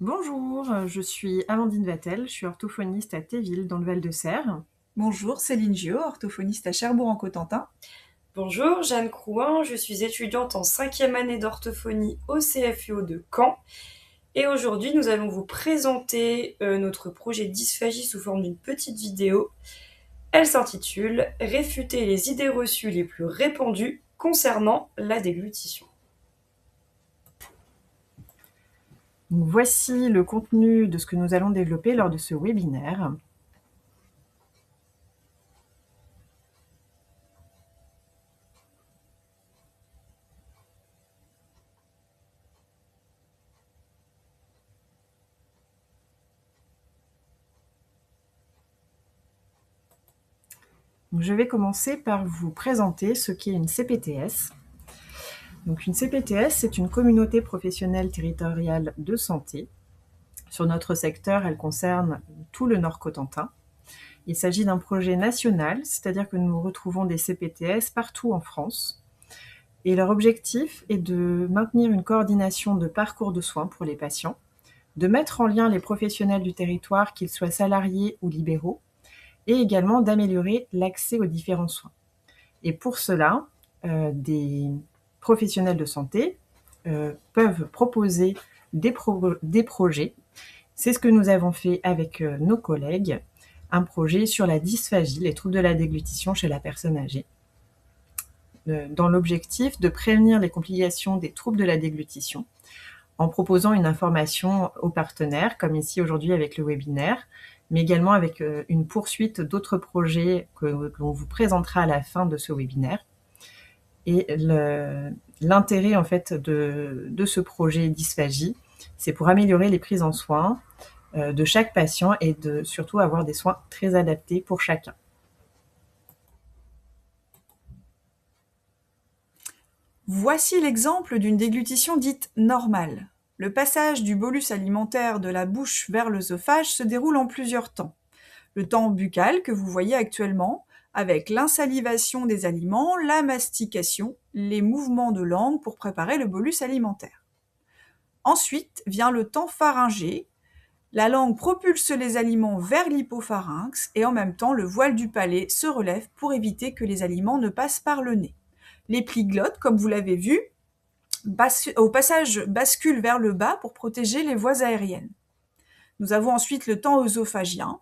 Bonjour, je suis Amandine Vatel, je suis orthophoniste à Théville dans le Val-de-Serre. Bonjour, Céline Gio, orthophoniste à Cherbourg-en-Cotentin. Bonjour, Jeanne Crouin, je suis étudiante en 5e année d'orthophonie au CFUO de Caen. Et aujourd'hui, nous allons vous présenter notre projet dysphagie sous forme d'une petite vidéo. Elle s'intitule « Réfuter les idées reçues les plus répandues concernant la déglutition ». Donc, voici le contenu de ce que nous allons développer lors de ce webinaire. Donc, je vais commencer par vous présenter ce qu'est une CPTS. Donc, une CPTS, c'est une communauté professionnelle territoriale de santé. Sur notre secteur, elle concerne tout le Nord Cotentin. Il s'agit d'un projet national, c'est-à-dire que nous retrouvons des CPTS partout en France. Et leur objectif est de maintenir une coordination de parcours de soins pour les patients, de mettre en lien les professionnels du territoire, qu'ils soient salariés ou libéraux, et également d'améliorer l'accès aux différents soins. Et pour cela, des professionnels de santé peuvent proposer des projets. C'est ce que nous avons fait avec nos collègues, un projet sur la dysphagie, les troubles de la déglutition chez la personne âgée, dans l'objectif de prévenir les complications des troubles de la déglutition en proposant une information aux partenaires, comme ici aujourd'hui avec le webinaire, mais également avec une poursuite d'autres projets que l'on vous présentera à la fin de ce webinaire. Et l'intérêt en fait de ce projet dysphagie, c'est pour améliorer les prises en soins de chaque patient et de surtout avoir des soins très adaptés pour chacun. Voici l'exemple d'une déglutition dite normale. Le passage du bolus alimentaire de la bouche vers l'œsophage se déroule en plusieurs temps. Le temps buccal que vous voyez actuellement, avec l'insalivation des aliments, la mastication, les mouvements de langue pour préparer le bolus alimentaire. Ensuite vient le temps pharyngé. La langue propulse les aliments vers l'hypopharynx et en même temps le voile du palais se relève pour éviter que les aliments ne passent par le nez. Les plyglottes, comme vous l'avez vu, au passage basculent vers le bas pour protéger les voies aériennes. Nous avons ensuite le temps œsophagien.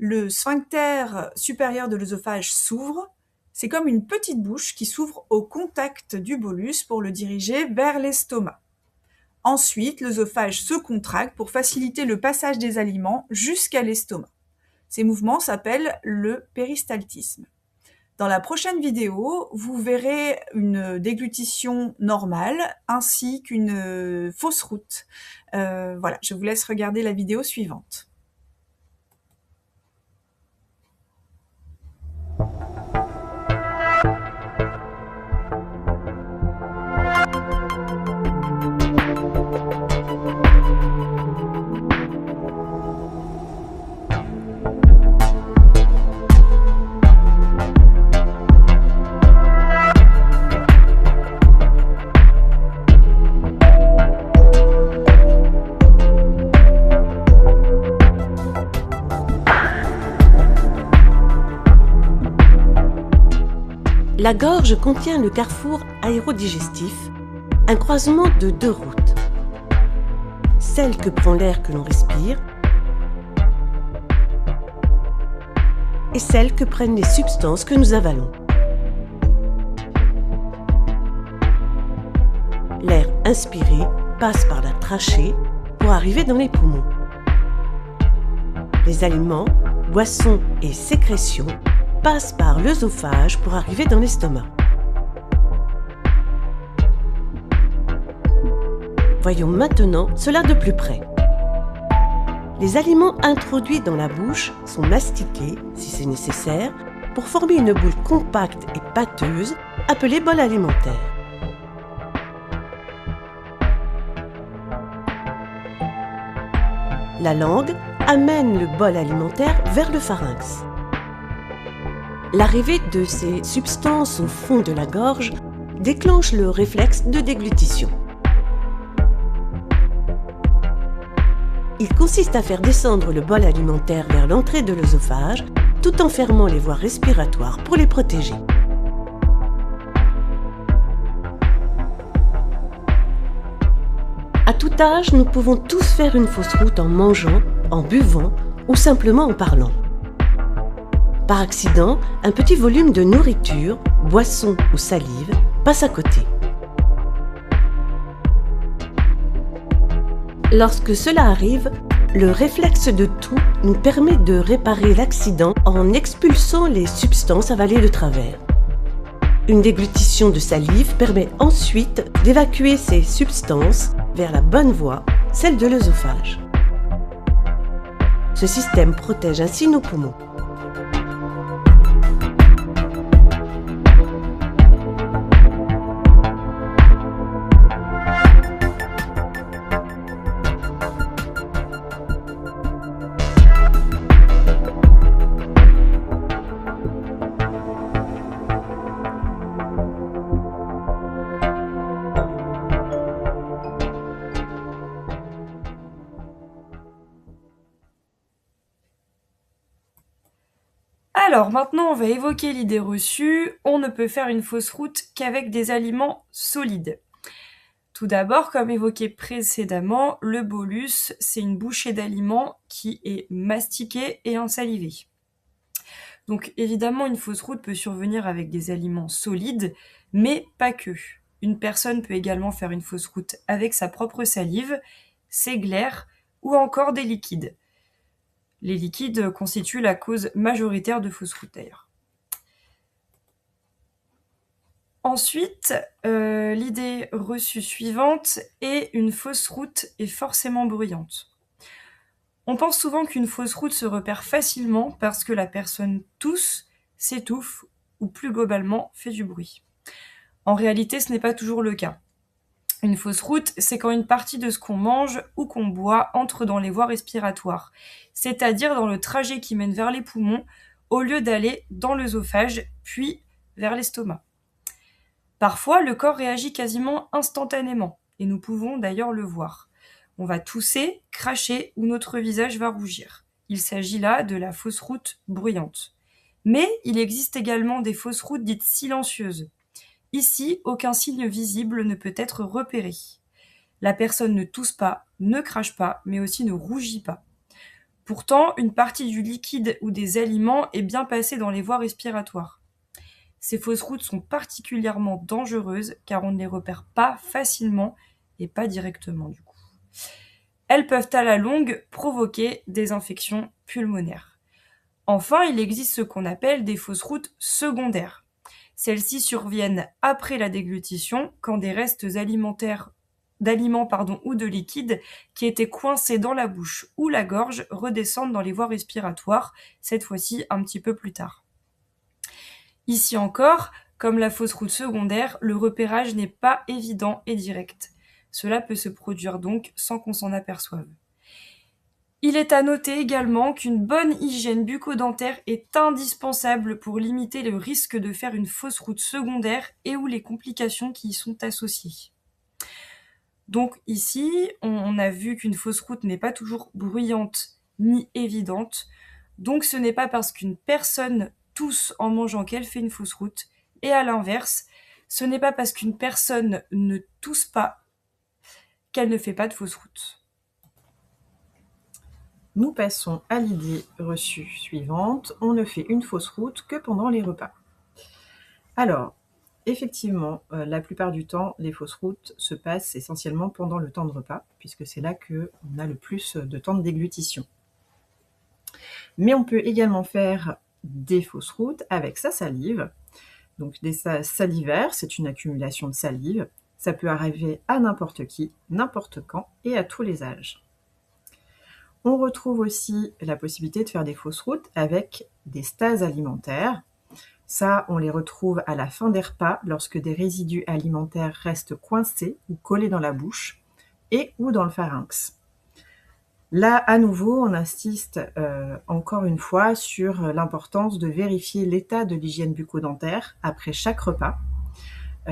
Le sphincter supérieur de l'œsophage s'ouvre. C'est comme une petite bouche qui s'ouvre au contact du bolus pour le diriger vers l'estomac. Ensuite, l'œsophage se contracte pour faciliter le passage des aliments jusqu'à l'estomac. Ces mouvements s'appellent le péristaltisme. Dans la prochaine vidéo, vous verrez une déglutition normale ainsi qu'une fausse route. Voilà, je vous laisse regarder la vidéo suivante. La gorge contient le carrefour aérodigestif, un croisement de deux routes. Celle que prend l'air que l'on respire et celle que prennent les substances que nous avalons. L'air inspiré passe par la trachée pour arriver dans les poumons. Les aliments, boissons et sécrétions passe par l'œsophage pour arriver dans l'estomac. Voyons maintenant cela de plus près. Les aliments introduits dans la bouche sont mastiqués, si c'est nécessaire, pour former une boule compacte et pâteuse appelée bol alimentaire. La langue amène le bol alimentaire vers le pharynx. L'arrivée de ces substances au fond de la gorge déclenche le réflexe de déglutition. Il consiste à faire descendre le bol alimentaire vers l'entrée de l'œsophage, tout en fermant les voies respiratoires pour les protéger. À tout âge, nous pouvons tous faire une fausse route en mangeant, en buvant ou simplement en parlant. Par accident, un petit volume de nourriture, boisson ou salive passe à côté. Lorsque cela arrive, le réflexe de tout nous permet de réparer l'accident en expulsant les substances avalées de travers. Une déglutition de salive permet ensuite d'évacuer ces substances vers la bonne voie, celle de l'œsophage. Ce système protège ainsi nos poumons. Alors maintenant, on va évoquer l'idée reçue, on ne peut faire une fausse route qu'avec des aliments solides. Tout d'abord, comme évoqué précédemment, le bolus, c'est une bouchée d'aliments qui est mastiquée et ensalivée. Donc évidemment, une fausse route peut survenir avec des aliments solides, mais pas que. Une personne peut également faire une fausse route avec sa propre salive, ses glaires ou encore des liquides. Les liquides constituent la cause majoritaire de fausses routes d'ailleurs. Ensuite, l'idée reçue suivante est une fausse route est forcément bruyante. On pense souvent qu'une fausse route se repère facilement parce que la personne tousse, s'étouffe ou plus globalement fait du bruit. En réalité, ce n'est pas toujours le cas. Une fausse route, c'est quand une partie de ce qu'on mange ou qu'on boit entre dans les voies respiratoires, c'est-à-dire dans le trajet qui mène vers les poumons, au lieu d'aller dans l'œsophage, puis vers l'estomac. Parfois, le corps réagit quasiment instantanément, et nous pouvons d'ailleurs le voir. On va tousser, cracher ou notre visage va rougir. Il s'agit là de la fausse route bruyante. Mais il existe également des fausses routes dites silencieuses. Ici, aucun signe visible ne peut être repéré. La personne ne tousse pas, ne crache pas, mais aussi ne rougit pas. Pourtant, une partie du liquide ou des aliments est bien passée dans les voies respiratoires. Ces fausses routes sont particulièrement dangereuses car on ne les repère pas facilement et pas directement du coup. Elles peuvent à la longue provoquer des infections pulmonaires. Enfin, il existe ce qu'on appelle des fausses routes secondaires. Celles-ci surviennent après la déglutition, quand des restes d'aliments ou de liquides qui étaient coincés dans la bouche ou la gorge redescendent dans les voies respiratoires, cette fois-ci un petit peu plus tard. Ici encore, comme la fausse route secondaire, le repérage n'est pas évident et direct. Cela peut se produire donc sans qu'on s'en aperçoive. Il est à noter également qu'une bonne hygiène bucco-dentaire est indispensable pour limiter le risque de faire une fausse route secondaire et ou les complications qui y sont associées. Donc ici, on a vu qu'une fausse route n'est pas toujours bruyante ni évidente. Donc ce n'est pas parce qu'une personne tousse en mangeant qu'elle fait une fausse route. Et à l'inverse, ce n'est pas parce qu'une personne ne tousse pas qu'elle ne fait pas de fausse route. Nous passons à l'idée reçue suivante. On ne fait une fausse route que pendant les repas. Alors, effectivement, la plupart du temps, les fausses routes se passent essentiellement pendant le temps de repas, puisque c'est là qu'on a le plus de temps de déglutition. Mais on peut également faire des fausses routes avec sa salive. Donc des salivaires, c'est une accumulation de salive. Ça peut arriver à n'importe qui, n'importe quand et à tous les âges. On retrouve aussi la possibilité de faire des fausses routes avec des stases alimentaires. Ça, on les retrouve à la fin des repas lorsque des résidus alimentaires restent coincés ou collés dans la bouche et ou dans le pharynx. Là, à nouveau, on insiste encore une fois sur l'importance de vérifier l'état de l'hygiène bucco-dentaire après chaque repas,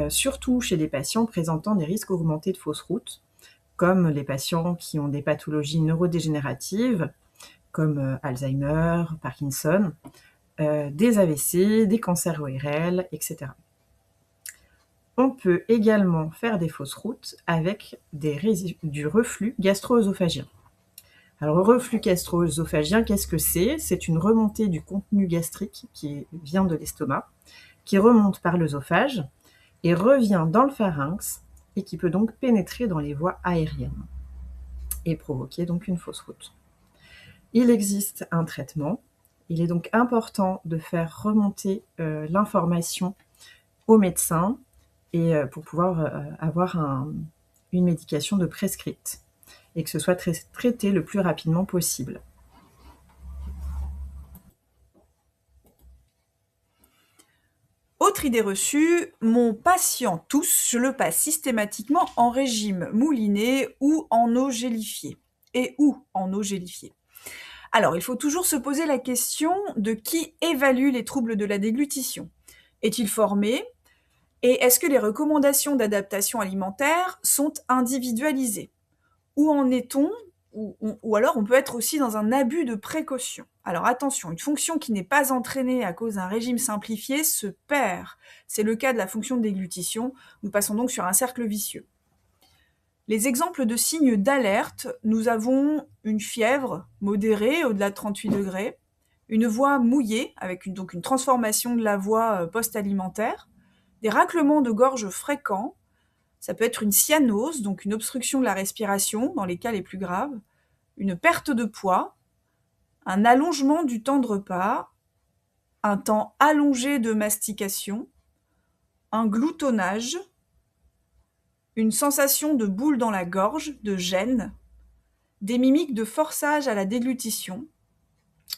surtout chez des patients présentant des risques augmentés de fausses routes, comme les patients qui ont des pathologies neurodégénératives, comme Alzheimer, Parkinson, des AVC, des cancers ORL, etc. On peut également faire des fausses routes avec du reflux gastro-œsophagien. Alors, le reflux gastro-œsophagien, qu'est-ce que c'est? C'est une remontée du contenu gastrique qui vient de l'estomac, qui remonte par l'œsophage et revient dans le pharynx et qui peut donc pénétrer dans les voies aériennes et provoquer donc une fausse route. Il existe un traitement. Il est donc important de faire remonter l'information au médecin et pour pouvoir avoir une médication de prescrite et que ce soit traité le plus rapidement possible. Autre idée reçue, mon patient tousse, je le passe systématiquement en régime mouliné ou en eau gélifiée. Et où en eau gélifiée? Alors, il faut toujours se poser la question de qui évalue les troubles de la déglutition. Est-il formé? Et est-ce que les recommandations d'adaptation alimentaire sont individualisées? Où en est-on? Ou alors on peut être aussi dans un abus de précaution. Alors attention, une fonction qui n'est pas entraînée à cause d'un régime simplifié se perd. C'est le cas de la fonction de déglutition. Nous passons donc sur un cercle vicieux. Les exemples de signes d'alerte, nous avons une fièvre modérée au-delà de 38 degrés, une voix mouillée, avec donc une transformation de la voix post-alimentaire, des raclements de gorge fréquents, ça peut être une cyanose, donc une obstruction de la respiration dans les cas les plus graves, une perte de poids, un allongement du temps de repas, un temps allongé de mastication, un gloutonnage, une sensation de boule dans la gorge, de gêne, des mimiques de forçage à la déglutition.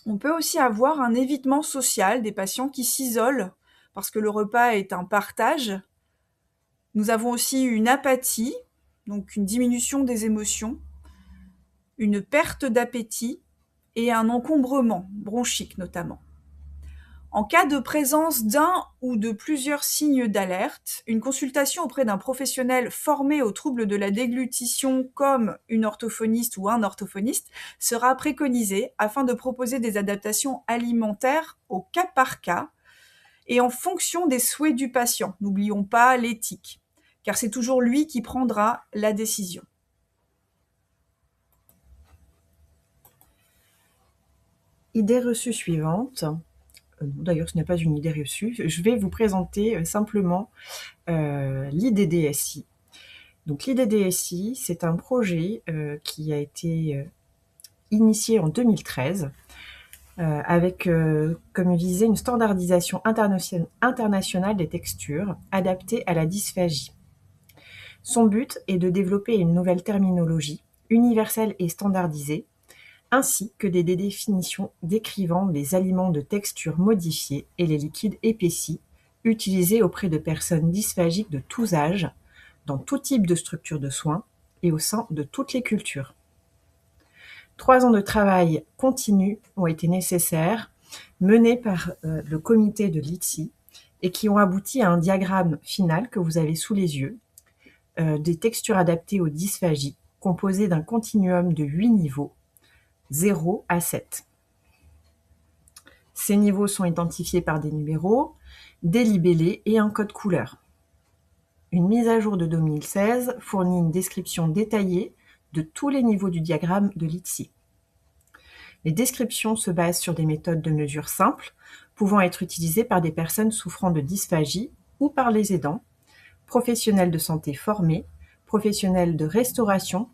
On peut aussi avoir un évitement social des patients qui s'isolent parce que le repas est un partage. Nous avons aussi une apathie, donc une diminution des émotions, une perte d'appétit et un encombrement bronchique notamment. En cas de présence d'un ou de plusieurs signes d'alerte, une consultation auprès d'un professionnel formé aux troubles de la déglutition comme une orthophoniste ou un orthophoniste sera préconisée afin de proposer des adaptations alimentaires au cas par cas et en fonction des souhaits du patient. N'oublions pas l'éthique, car c'est toujours lui qui prendra la décision. Idée reçue suivante. D'ailleurs, ce n'est pas une idée reçue. Je vais vous présenter simplement l'IDDSI. Donc l'IDDSI, c'est un projet qui a été initié en 2013 avec comme visée une standardisation internationale des textures adaptées à la dysphagie. Son but est de développer une nouvelle terminologie universelle et standardisée, ainsi que des définitions décrivant les aliments de texture modifiée et les liquides épaissis utilisés auprès de personnes dysphagiques de tous âges, dans tout type de structure de soins et au sein de toutes les cultures. 3 ans de travail continu ont été nécessaires, menés par le comité de l'ITSI et qui ont abouti à un diagramme final que vous avez sous les yeux, des textures adaptées aux dysphagies, composé d'un continuum de 8 niveaux, 0 à 7. Ces niveaux sont identifiés par des numéros, des libellés et un code couleur. Une mise à jour de 2016 fournit une description détaillée de tous les niveaux du diagramme de l'ITSI. Les descriptions se basent sur des méthodes de mesure simples, pouvant être utilisées par des personnes souffrant de dysphagie ou par les aidants, professionnels de santé formés, professionnels de restauration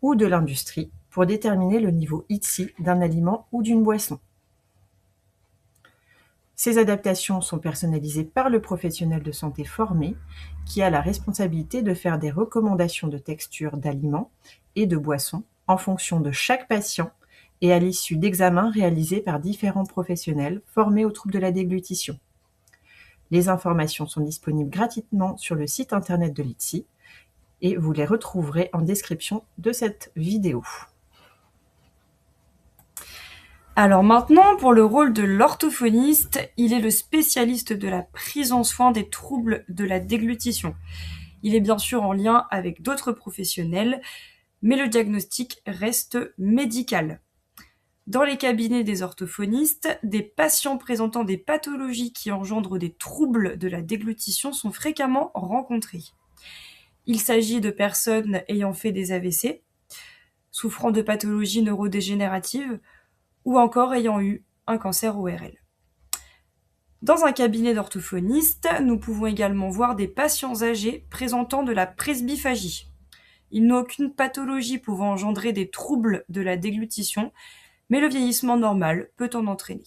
ou de l'industrie, pour déterminer le niveau ITSI d'un aliment ou d'une boisson. Ces adaptations sont personnalisées par le professionnel de santé formé qui a la responsabilité de faire des recommandations de texture d'aliments et de boissons en fonction de chaque patient et à l'issue d'examens réalisés par différents professionnels formés aux troubles de la déglutition. Les informations sont disponibles gratuitement sur le site internet de l'ITSI et vous les retrouverez en description de cette vidéo. Alors maintenant, pour le rôle de l'orthophoniste, il est le spécialiste de la prise en soin des troubles de la déglutition. Il est bien sûr en lien avec d'autres professionnels, mais le diagnostic reste médical. Dans les cabinets des orthophonistes, des patients présentant des pathologies qui engendrent des troubles de la déglutition sont fréquemment rencontrés. Il s'agit de personnes ayant fait des AVC, souffrant de pathologies neurodégénératives ou encore ayant eu un cancer ORL. Dans un cabinet d'orthophoniste, nous pouvons également voir des patients âgés présentant de la presbyphagie. Ils n'ont aucune pathologie pouvant engendrer des troubles de la déglutition, mais le vieillissement normal peut en entraîner.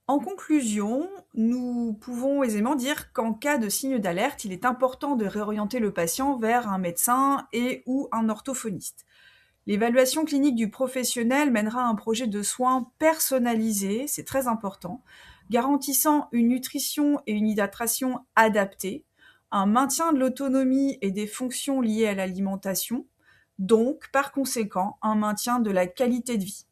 En conclusion, nous pouvons aisément dire qu'en cas de signe d'alerte, il est important de réorienter le patient vers un médecin ou un orthophoniste. L'évaluation clinique du professionnel mènera à un projet de soins personnalisé, c'est très important, garantissant une nutrition et une hydratation adaptées, un maintien de l'autonomie et des fonctions liées à l'alimentation, donc, par conséquent, un maintien de la qualité de vie.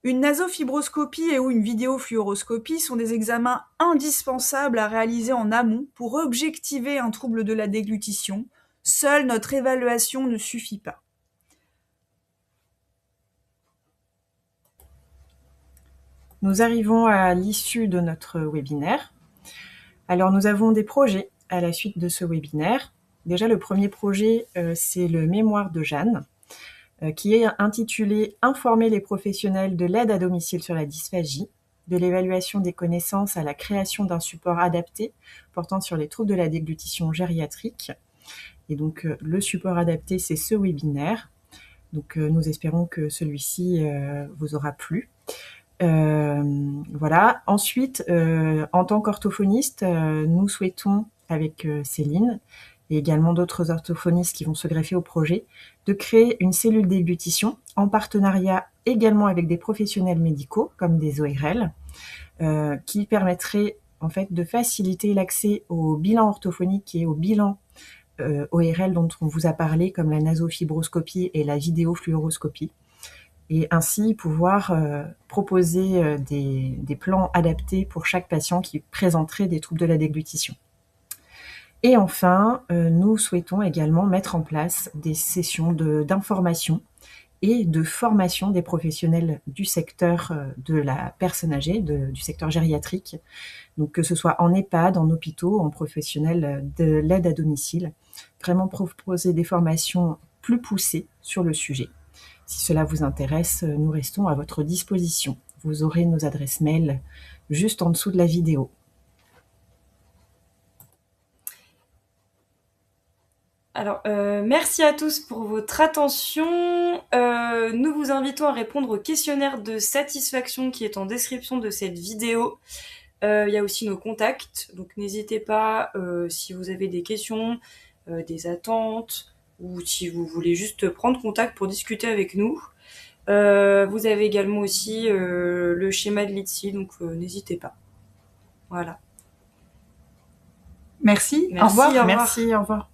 Une nasofibroscopie ou une vidéofluoroscopie sont des examens indispensables à réaliser en amont pour objectiver un trouble de la déglutition. Seule notre évaluation ne suffit pas. Nous arrivons à l'issue de notre webinaire. Alors, nous avons des projets à la suite de ce webinaire. Déjà, le premier projet, c'est le mémoire de Jeanne, qui est intitulé « Informer les professionnels de l'aide à domicile sur la dysphagie, de l'évaluation des connaissances à la création d'un support adapté portant sur les troubles de la déglutition gériatrique ». Et donc, le support adapté, c'est ce webinaire. Donc, nous espérons que celui-ci vous aura plu. Voilà. Ensuite, en tant qu'orthophoniste, nous souhaitons, avec Céline et également d'autres orthophonistes qui vont se greffer au projet, de créer une cellule déglutition en partenariat également avec des professionnels médicaux comme des ORL, qui permettrait en fait de faciliter l'accès au bilan orthophonique et au bilan ORL dont on vous a parlé, comme la nasofibroscopie et la vidéofluoroscopie, et ainsi pouvoir proposer des plans adaptés pour chaque patient qui présenterait des troubles de la déglutition. Et enfin, nous souhaitons également mettre en place des sessions d'information et de formation des professionnels du secteur de la personne âgée, du secteur gériatrique, donc que ce soit en EHPAD, en hôpitaux, en professionnels de l'aide à domicile, vraiment proposer des formations plus poussées sur le sujet. Si cela vous intéresse, nous restons à votre disposition. Vous aurez nos adresses mail juste en dessous de la vidéo. Alors, merci à tous pour votre attention. Nous vous invitons à répondre au questionnaire de satisfaction qui est en description de cette vidéo. Il y a aussi nos contacts, donc n'hésitez pas si vous avez des questions, des attentes, ou si vous voulez juste prendre contact pour discuter avec nous. Vous avez également aussi le schéma de l'ITSI, donc n'hésitez pas. Voilà. Merci. Au revoir. Merci, au revoir.